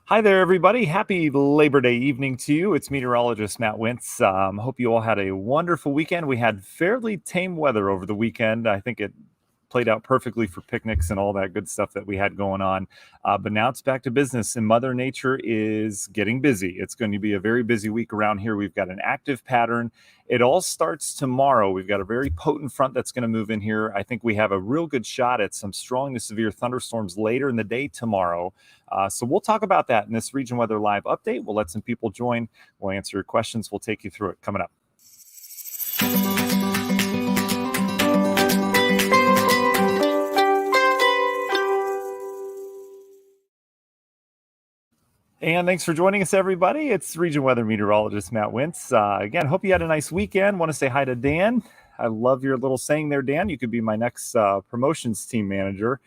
Hi there, everybody. Happy Labor Day evening to you. It's meteorologist Matt Wintz. Hope you all had a wonderful weekend. We had fairly tame weather over the weekend. I think it played out perfectly for picnics and all that good stuff that we had going on. But now it's back to business, and Mother Nature is getting busy. It's going to be a very busy week around here. We've got an active pattern. It all starts tomorrow. We've got a very potent front that's going to move in here. I think we have a real good shot at some strong to severe thunderstorms later in the day tomorrow. So we'll talk about that in this Region Weather Live update. We'll let some people join. We'll answer your questions. We'll take you through it coming up. And thanks for joining us, everybody. It's Region Weather Meteorologist Matt Wintz. Again, hope you had a nice weekend. Want to say hi to Dan. I love your little saying there, Dan. You could be my next promotions team manager.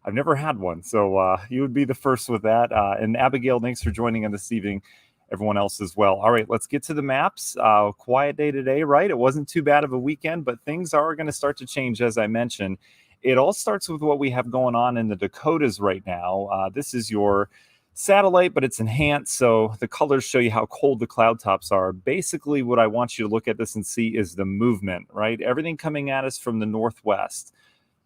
I've never had one, so you would be the first with that. And Abigail, thanks for joining us this evening. Everyone else as well. All right, let's get to the maps. Quiet day today, right? It wasn't too bad of a weekend, but things are going to start to change, as I mentioned. It all starts with what we have going on in the Dakotas right now. This is your satellite, but it's enhanced, so the colors show you how cold the cloud tops are. Basically, what I want you to look at this and see is the movement, right? Everything coming at us from the northwest.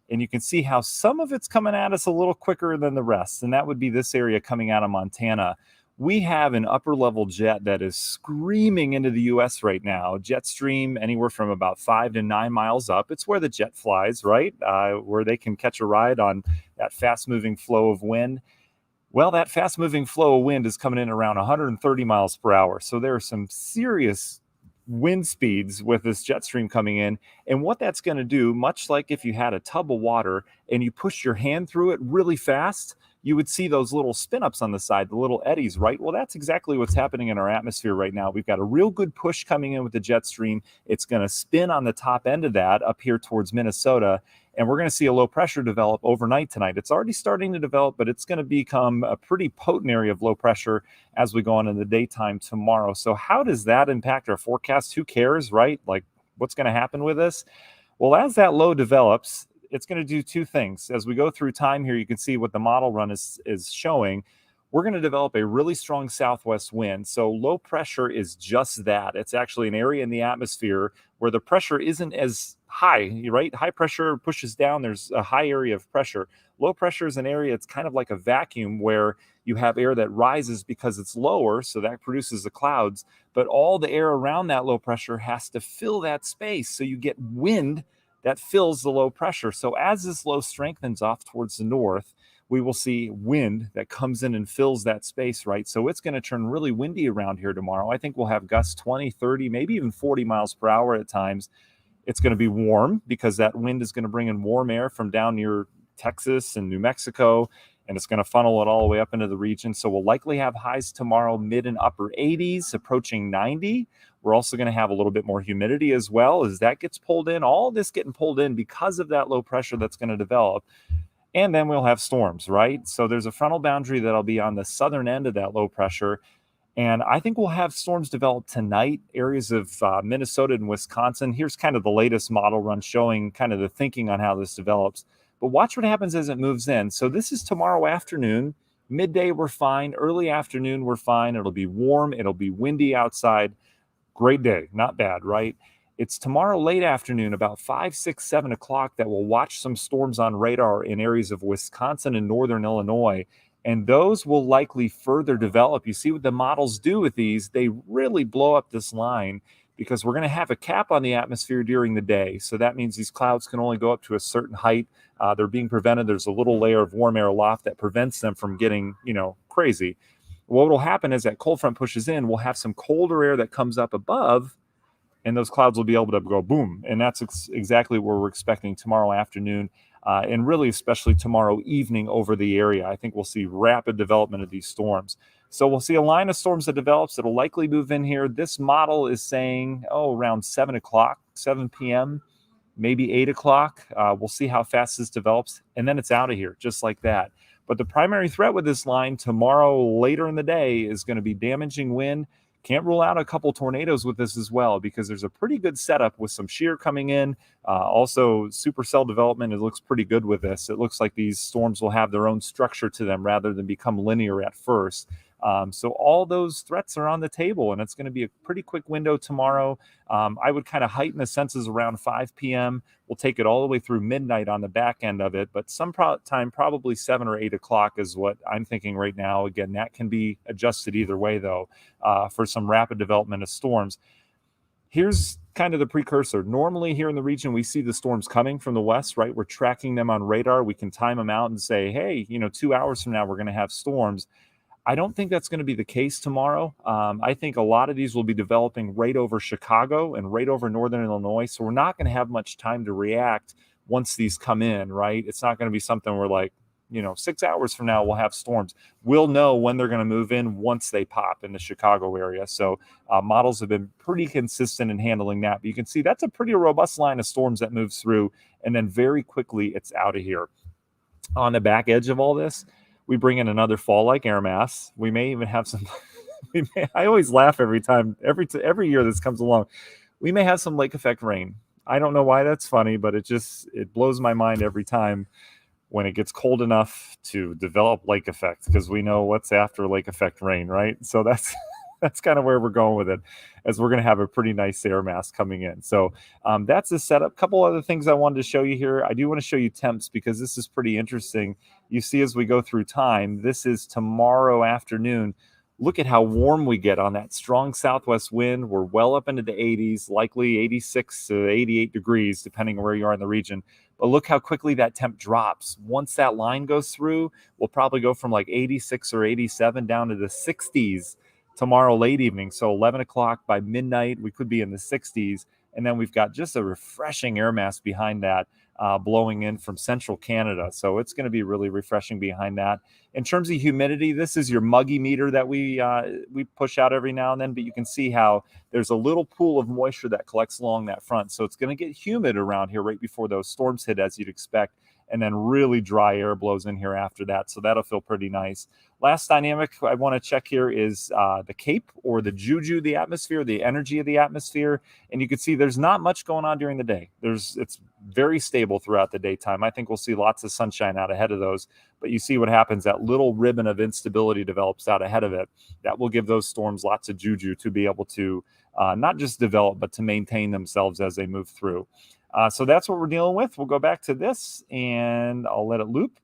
And you can see how some of it's coming at us a little quicker than the rest, and that would be this area coming out of Montana. We have an upper level jet that is screaming into the U.S. right now. Jet stream anywhere from about 5 to 9 miles up. It's where the jet flies, right? Where they can catch a ride on that fast moving flow of wind. Well, that fast moving flow of wind is coming in around 130 miles per hour. So there are some serious wind speeds with this jet stream coming in. And what that's going to do, much like if you had a tub of water and you push your hand through it really fast, you would see those little spin ups on the side, the little eddies, right? Well, that's exactly what's happening in our atmosphere right now. We've got a real good push coming in with the jet stream. It's going to spin on the top end of that up here towards Minnesota. And we're going to see a low pressure develop overnight tonight. It's already starting to develop, but it's going to become a pretty potent area of low pressure as we go on in the daytime tomorrow. So how does that impact our forecast? Who cares, right? Like, what's going to happen with this? Well, as that low develops, it's going to do two things. As we go through time here, you can see what the model run is showing. We're going to develop a really strong southwest wind. So low pressure is just that. It's actually an area in the atmosphere where the pressure isn't as high, right? High pressure pushes down. There's a high area of pressure. Low pressure is an area, it's kind of like a vacuum where you have air that rises because it's lower, so that produces the clouds. But all the air around that low pressure has to fill that space. So you get wind that fills the low pressure. So as this low strengthens off towards the north, we will see wind that comes in and fills that space, right? So it's going to turn really windy around here tomorrow. I think we'll have gusts 20, 30, maybe even 40 miles per hour at times. It's going to be warm because that wind is going to bring in warm air from down near Texas and New Mexico, and it's going to funnel it all the way up into the region. So we'll likely have highs tomorrow, mid and upper 80s, approaching 90. We're also going to have a little bit more humidity as well as that gets pulled in. All this getting pulled in because of that low pressure that's going to develop. And then we'll have storms, right? So there's a frontal boundary that'll be on the southern end of that low pressure. And I think we'll have storms develop tonight, areas of Minnesota and Wisconsin. Here's kind of the latest model run showing kind of the thinking on how this develops. But watch what happens as it moves in. So this is tomorrow afternoon. Midday, we're fine. Early afternoon, we're fine. It'll be warm. It'll be windy outside. Great day. Not bad, right? It's tomorrow late afternoon, about 5, 6, 7 o'clock, that we'll watch some storms on radar in areas of Wisconsin and northern Illinois. And those will likely further develop. You see what the models do with these? They really blow up this line because we're going to have a cap on the atmosphere during the day. So that means these clouds can only go up to a certain height. They're being prevented. There's a little layer of warm air aloft that prevents them from getting, crazy. What will happen is that cold front pushes in, we'll have some colder air that comes up above, and those clouds will be able to go boom. And that's exactly where we're expecting tomorrow afternoon. And really, especially tomorrow evening over the area. I think we'll see rapid development of these storms. So we'll see a line of storms that develops. It'll likely move in here. This model is saying, around 7 o'clock, 7 p.m., maybe 8 o'clock. We'll see how fast this develops. And then it's out of here, just like that. But the primary threat with this line tomorrow later in the day is going to be damaging wind. Can't rule out a couple tornadoes with this as well because there's a pretty good setup with some shear coming in. Also, supercell development, it looks pretty good with this. It looks like these storms will have their own structure to them rather than become linear at first. So all those threats are on the table, and it's going to be a pretty quick window tomorrow. I would kind of heighten the senses around 5 p.m. We'll take it all the way through midnight on the back end of it, but time probably 7 or 8 o'clock is what I'm thinking right now. Again, that can be adjusted either way, though, for some rapid development of storms. Here's kind of the precursor. Normally here in the region, we see the storms coming from the west, right? We're tracking them on radar. We can time them out and say, hey, 2 hours from now, we're going to have storms. I don't think that's going to be the case tomorrow. I think a lot of these will be developing right over Chicago and right over northern Illinois. So we're not going to have much time to react once these come in, right? It's not going to be something where 6 hours from now, we'll have storms. We'll know when they're going to move in once they pop in the Chicago area. So models have been pretty consistent in handling that. But you can see that's a pretty robust line of storms that moves through, and then very quickly it's out of here. On the back edge of all this, we bring in another fall-like air mass. We may even have some. I always laugh every every year this comes along. We may have some lake effect rain. I don't know why that's funny, but it blows my mind every time when it gets cold enough to develop lake effect, because we know what's after lake effect rain, right? So that's kind of where we're going with it, as we're going to have a pretty nice air mass coming in. So that's the setup. Couple other things I wanted to show you here. I do want to show you temps, because this is pretty interesting. You see, as we go through time, this is tomorrow afternoon. Look at how warm we get on that strong southwest wind. We're well up into the 80s, likely 86 to 88 degrees, depending on where you are in the region. But look how quickly that temp drops. Once that line goes through, we'll probably go from 86 or 87 down to the 60s tomorrow late evening. So 11 o'clock by midnight, we could be in the 60s. And then we've got just a refreshing air mass behind that, blowing in from central Canada. So it's going to be really refreshing behind that. In terms of humidity, this is your muggy meter that we push out every now and then, but you can see how there's a little pool of moisture that collects along that front. So it's going to get humid around here right before those storms hit, as you'd expect, and then really dry air blows in here after that. So that'll feel pretty nice. Last dynamic I want to check here is the CAPE, or the juju of the atmosphere, the energy of the atmosphere. And you can see there's not much going on during the day. It's very stable throughout the daytime. I think we'll see lots of sunshine out ahead of those. But you see what happens, that little ribbon of instability develops out ahead of it. That will give those storms lots of juju to be able to not just develop, but to maintain themselves as they move through. So that's what we're dealing with. We'll go back to this, and I'll let it loop.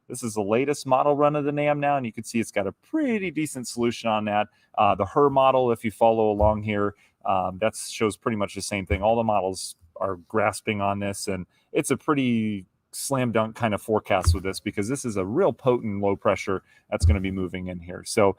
This is the latest model run of the NAM now, and you can see it's got a pretty decent solution on that. The HER model, if you follow along here, that shows pretty much the same thing. All the models are grasping on this, and it's a pretty slam dunk kind of forecast with this, because this is a real potent low pressure that's going to be moving in here. So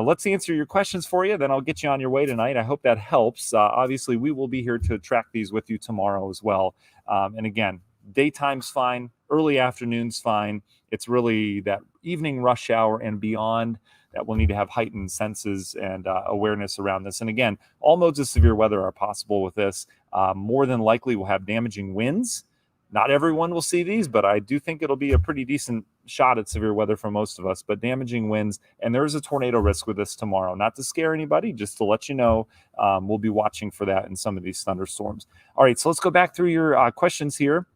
let's answer your questions for you, then I'll get you on your way tonight. I hope that helps. Obviously, we will be here to track these with you tomorrow as well. And again, daytime's fine, early afternoon's fine. It's really that evening rush hour and beyond that we'll need to have heightened senses and awareness around this. And again, all modes of severe weather are possible with this. More than likely, we'll have damaging winds. Not everyone will see these, but I do think it'll be a pretty decent shot at severe weather for most of us. But damaging winds, and there is a tornado risk with this tomorrow. Not to scare anybody, just to let you know, we'll be watching for that in some of these thunderstorms. All right, so let's go back through your questions here.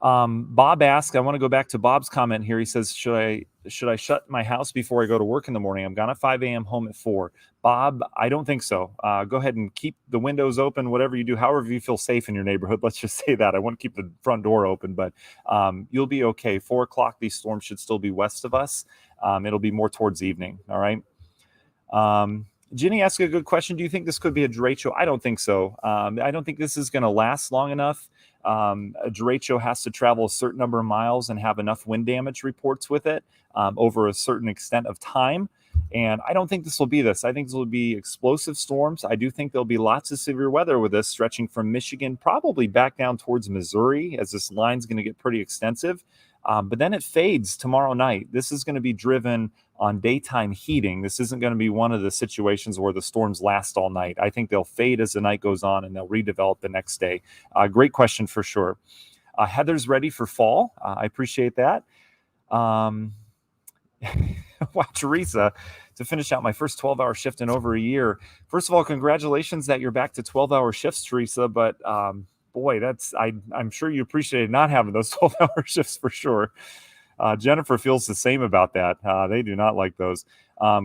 Bob asked, I want to go back to Bob's comment here. He says, should I shut my house before I go to work in the morning? I'm gone at 5 a.m., home at 4. Bob, I don't think so. Go ahead and keep the windows open, whatever you do, however you feel safe in your neighborhood. Let's just say that. I wouldn't keep the front door open, but you'll be okay. 4 o'clock, these storms should still be west of us. It'll be more towards evening, all right? Ginny asked a good question. Do you think this could be a derecho? I don't think so. I don't think this is going to last long enough. A derecho has to travel a certain number of miles and have enough wind damage reports with it over a certain extent of time. And I don't think this will be this. I think this will be explosive storms. I do think there'll be lots of severe weather with this, stretching from Michigan, probably back down towards Missouri, as this line's going to get pretty extensive. But then it fades tomorrow night. This is going to be driven on daytime heating. This isn't going to be one of the situations where the storms last all night. I think they'll fade as the night goes on, and they'll redevelop the next day. Great question for sure. Heather's ready for fall. I appreciate that. Wow, Teresa, to finish out my first 12-hour shift in over a year. First of all, congratulations that you're back to 12-hour shifts, Teresa. But boy, I'm sure you appreciated not having those 12-hour shifts for sure. Jennifer feels the same about that. They do not like those.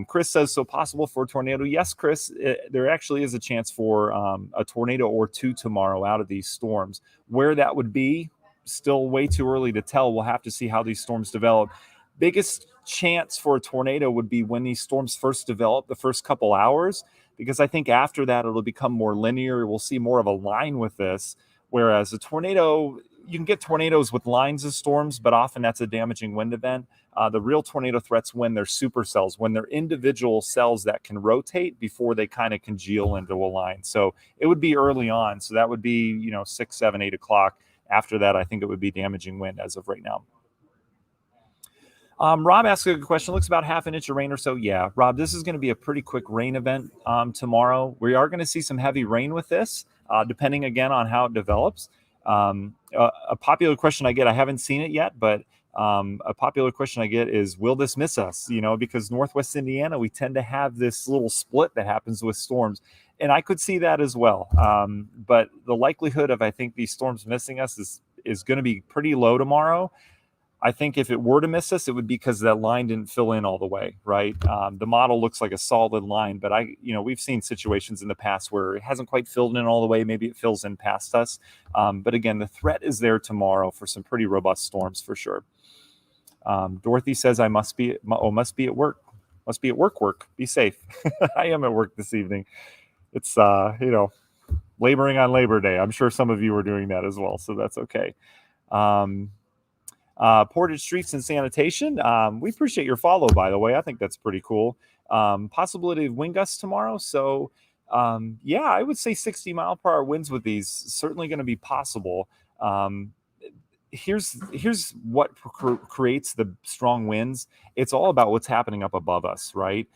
Chris says, so possible for a tornado. Yes, Chris, there actually is a chance for a tornado or two tomorrow out of these storms. Where that would be, still way too early to tell. We'll have to see how these storms develop. Biggest chance for a tornado would be when these storms first develop, the first couple hours, because I think after that it'll become more linear. We'll see more of a line with this, whereas a tornado, you can get tornadoes with lines of storms, but often that's a damaging wind event. The real tornado threats when they're supercells, when they're individual cells that can rotate before they kind of congeal into a line. So it would be early on. So that would be, 6, 7, 8 o'clock. After that, I think it would be damaging wind as of right now. Rob asked a good question. Looks about half an inch of rain or so. Yeah, Rob, this is going to be a pretty quick rain event tomorrow. We are going to see some heavy rain with this, depending again on how it develops. A popular question I get, I haven't seen it yet, but a popular question I get is, will this miss us? Because Northwest Indiana, we tend to have this little split that happens with storms. And I could see that as well. But the likelihood of, I think, these storms missing us is going to be pretty low tomorrow. I think if it were to miss us, it would be because that line didn't fill in all the way, right? The model looks like a solid line, but we've seen situations in the past where it hasn't quite filled in all the way. Maybe it fills in past us. But again, the threat is there tomorrow for some pretty robust storms for sure. Dorothy says, I must be at work. Must be at work. Be safe. I am at work this evening. It's, laboring on Labor Day. I'm sure some of you are doing that as well, so that's okay. Portage Streets and Sanitation. We appreciate your follow, by the way. I think that's pretty cool. Possibility of wind gusts tomorrow. So, I would say 60 mile per hour winds with these certainly going to be possible. Here's what creates the strong winds. It's all about what's happening up above us, right?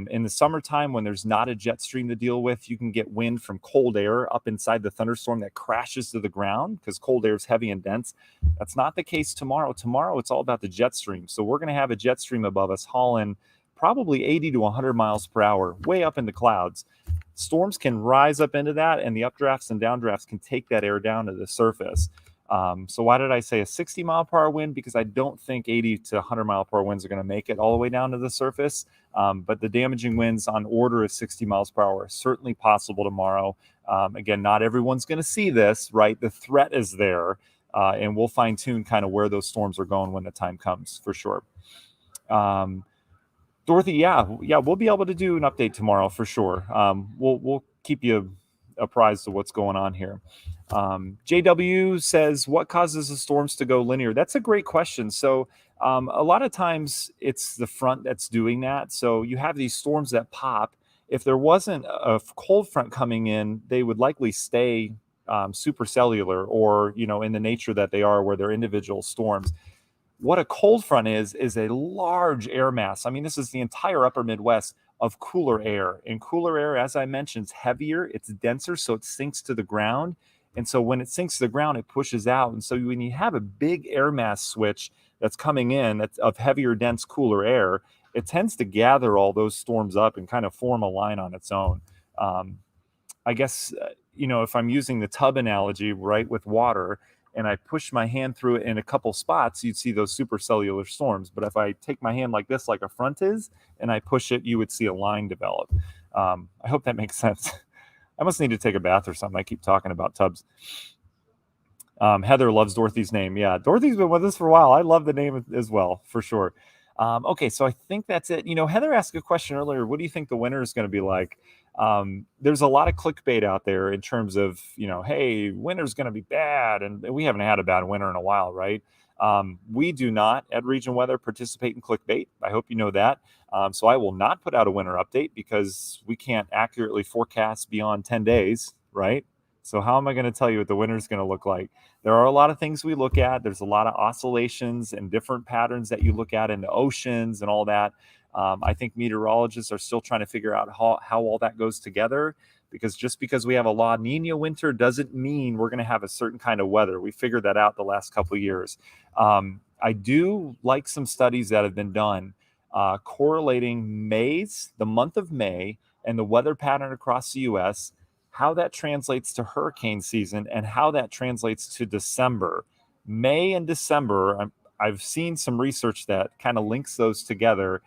In the summertime, when there's not a jet stream to deal with, you can get wind from cold air up inside the thunderstorm that crashes to the ground because cold air is heavy and dense. That's not the case tomorrow. Tomorrow, it's all about the jet stream. So we're going to have a jet stream above us hauling probably 80 to 100 miles per hour, way up in the clouds. Storms can rise up into that, and the updrafts and downdrafts can take that air down to the surface. So why did I say a 60 mile per hour wind? Because I don't think 80 to 100 mile per hour winds are going to make it all the way down to the surface. But the damaging winds on order of 60 miles per hour are certainly possible tomorrow. Again, not everyone's going to see this, right? The threat is there, and we'll fine tune kind of where those storms are going when the time comes for sure. Dorothy, yeah, we'll be able to do an update tomorrow for sure. We'll keep you apprised of what's going on here. JW says, what causes the storms to go linear? That's a great question. So a lot of times it's the front that's doing that. So you have these storms that pop. If there wasn't a cold front coming in, they would likely stay supercellular or, in the nature that they are where they're individual storms. What a cold front is a large air mass. I mean, this is the entire upper Midwest of cooler air. And cooler air, as I mentioned, is heavier, it's denser, so it sinks to the ground. And so when it sinks to the ground, it pushes out. And so when you have a big air mass switch that's coming in that's of heavier, dense, cooler air, it tends to gather all those storms up and kind of form a line on its own. I guess, if I'm using the tub analogy, right, with water, and I push my hand through it in a couple spots, you'd see those supercellular storms. But if I take my hand like this, like a front is, and I push it, you would see a line develop. I hope that makes sense. I must need to take a bath or something. I keep talking about tubs. Heather loves Dorothy's name. Yeah, Dorothy's been with us for a while. I love the name as well, for sure. Okay, so I think that's it. Heather asked a question earlier. What do you think the winter is going to be like? There's a lot of clickbait out there in terms of, hey, winter's going to be bad. And we haven't had a bad winter in a while, right? We do not at Region Weather participate in clickbait. I hope you know that. So I will not put out a winter update because we can't accurately forecast beyond 10 days, right? So how am I going to tell you what the winter is going to look like? There are a lot of things we look at. There's a lot of oscillations and different patterns that you look at in the oceans and all that. I think meteorologists are still trying to figure out how all that goes together, because just because we have a La Nina winter doesn't mean we're going to have a certain kind of weather. We figured that out the last couple of years. I do like some studies that have been done correlating the month of May, and the weather pattern across the U.S., how that translates to hurricane season and how that translates to December. May and December, I've seen some research that kind of links those together.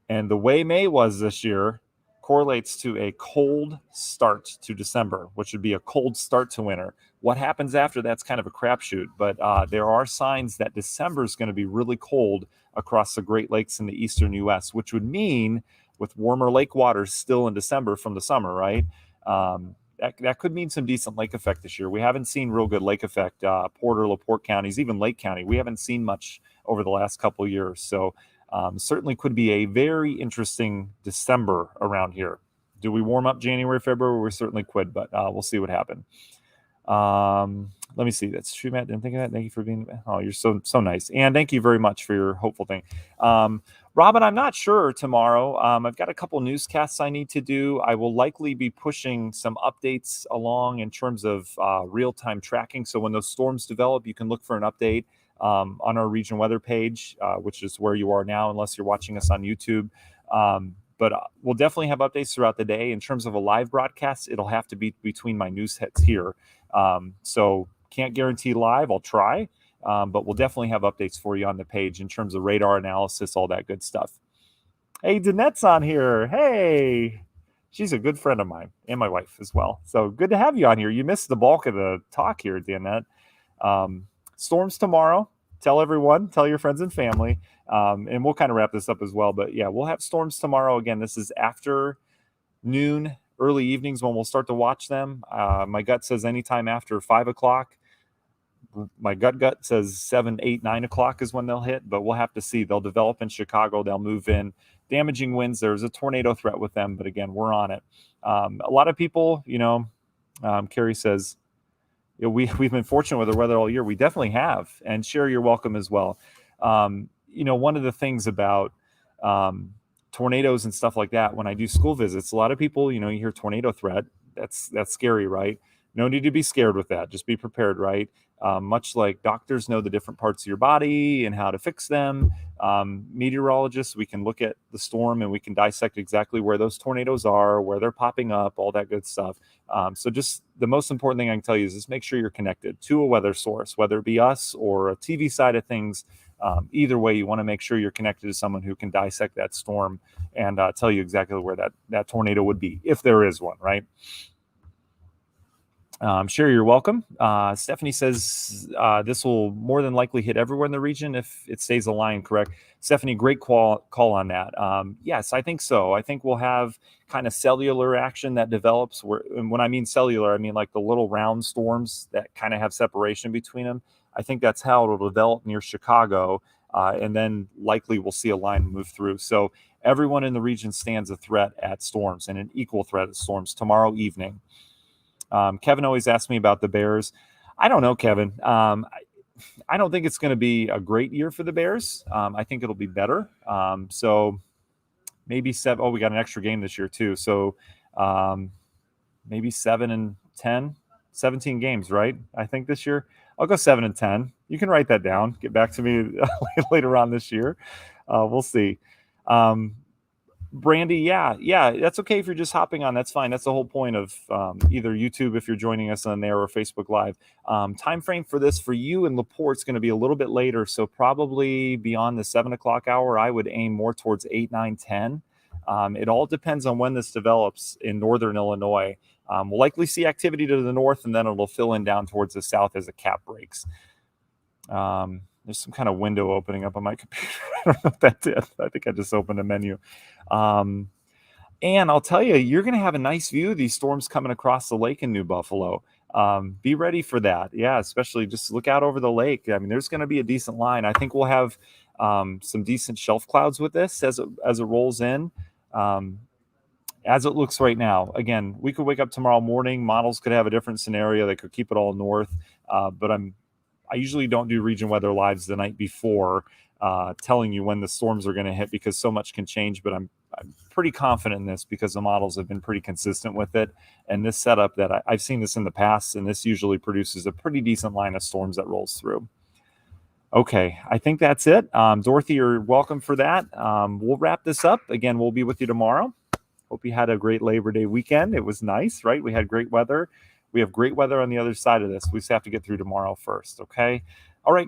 And the way May was this year correlates to a cold start to December, which would be a cold start to winter. What happens after that's kind of a crapshoot, but there are signs that December is going to be really cold across the Great Lakes in the eastern U.S., which would mean with warmer lake waters still in December from the summer, right? That could mean some decent lake effect this year. We haven't seen real good lake effect. Porter, LaPorte counties, even Lake County, we haven't seen much over the last couple of years. So certainly could be a very interesting December around here. Do we warm up January, February? We certainly could, but we'll see what happens. Let me see. That's true, Matt. Didn't think of that. Thank you for being. Oh, you're so nice. And thank you very much for your hopeful thing. Robin, I'm not sure tomorrow. I've got a couple newscasts I need to do. I will likely be pushing some updates along in terms of real-time tracking. So when those storms develop, you can look for an update on our region weather page, which is where you are now, unless you're watching us on YouTube. But we'll definitely have updates throughout the day. In terms of a live broadcast, it'll have to be between my news hits here. So can't guarantee live. I'll try. But we'll definitely have updates for you on the page in terms of radar analysis, all that good stuff. Hey, Danette's on here. Hey, she's a good friend of mine and my wife as well. So good to have you on here. You missed the bulk of the talk here, Danette. Storms tomorrow. Tell everyone, tell your friends and family. And we'll kind of wrap this up as well. But yeah, we'll have storms tomorrow. Again, this is after noon, early evenings when we'll start to watch them. My gut says anytime after 5 o'clock. My gut says 7, 8, 9 o'clock is when they'll hit, but we'll have to see. They'll develop in Chicago. They'll move in. Damaging winds. There's a tornado threat with them, but again, we're on it. A lot of people, Carrie says, we've been fortunate with the weather all year. We definitely have. And Sherry, you're welcome as well. One of the things about tornadoes and stuff like that, when I do school visits, a lot of people, you hear tornado threat. That's scary, right? No need to be scared with that. Just be prepared, right? Much like doctors know the different parts of your body and how to fix them. Meteorologists, we can look at the storm and we can dissect exactly where those tornadoes are, where they're popping up, all that good stuff. So just the most important thing I can tell you is just make sure you're connected to a weather source, whether it be us or a TV side of things. Either way, you want to make sure you're connected to someone who can dissect that storm and tell you exactly where that tornado would be, if there is one, right? Sherry, you're welcome. Stephanie says this will more than likely hit everywhere in the region if it stays aligned, correct? Stephanie, great call on that. Yes, I think so. I think we'll have kind of cellular action that develops. And when I mean cellular, I mean like the little round storms that kind of have separation between them. I think that's how it'll develop near Chicago. And then likely we'll see a line move through. So everyone in the region stands a threat at storms and an equal threat at storms tomorrow evening. Kevin always asks me about the Bears. I don't know, Kevin. I don't think it's going to be a great year for the Bears. I think it'll be better. So maybe 7. Oh, we got an extra game this year too. So maybe 7-10, 17 games, right? I think this year I'll go 7-10. You can write that down. Get back to me later on this year. We'll see. Brandy, yeah, that's okay if you're just hopping on. That's fine. That's the whole point of either YouTube if you're joining us on there or Facebook Live. Time frame for this for you and LaPorte's going to be a little bit later, so probably beyond the 7 o'clock hour. I would aim more towards 8, 9, 10. It all depends on when this develops in northern Illinois. We'll likely see activity to the north, and then it'll fill in down towards the south as a cap breaks. There's some kind of window opening up on my computer. I don't know if that did. I think I just opened a menu. And I'll tell you, you're going to have a nice view of these storms coming across the lake in New Buffalo. Be ready for that. Yeah, especially just look out over the lake. I mean, there's going to be a decent line. I think we'll have some decent shelf clouds with this as it rolls in. As it looks right now, again, we could wake up tomorrow morning. Models could have a different scenario. They could keep it all north. But I usually don't do region weather lives the night before, telling you when the storms are going to hit because so much can change. But I'm pretty confident in this because the models have been pretty consistent with it. And this setup that I've seen this in the past, and this usually produces a pretty decent line of storms that rolls through. Okay, I think that's it. Dorothy, you're welcome for that. We'll wrap this up. Again, we'll be with you tomorrow. Hope you had a great Labor Day weekend. It was nice, right? We had great weather. We have great weather on the other side of this. We just have to get through tomorrow first, okay? All right, guys.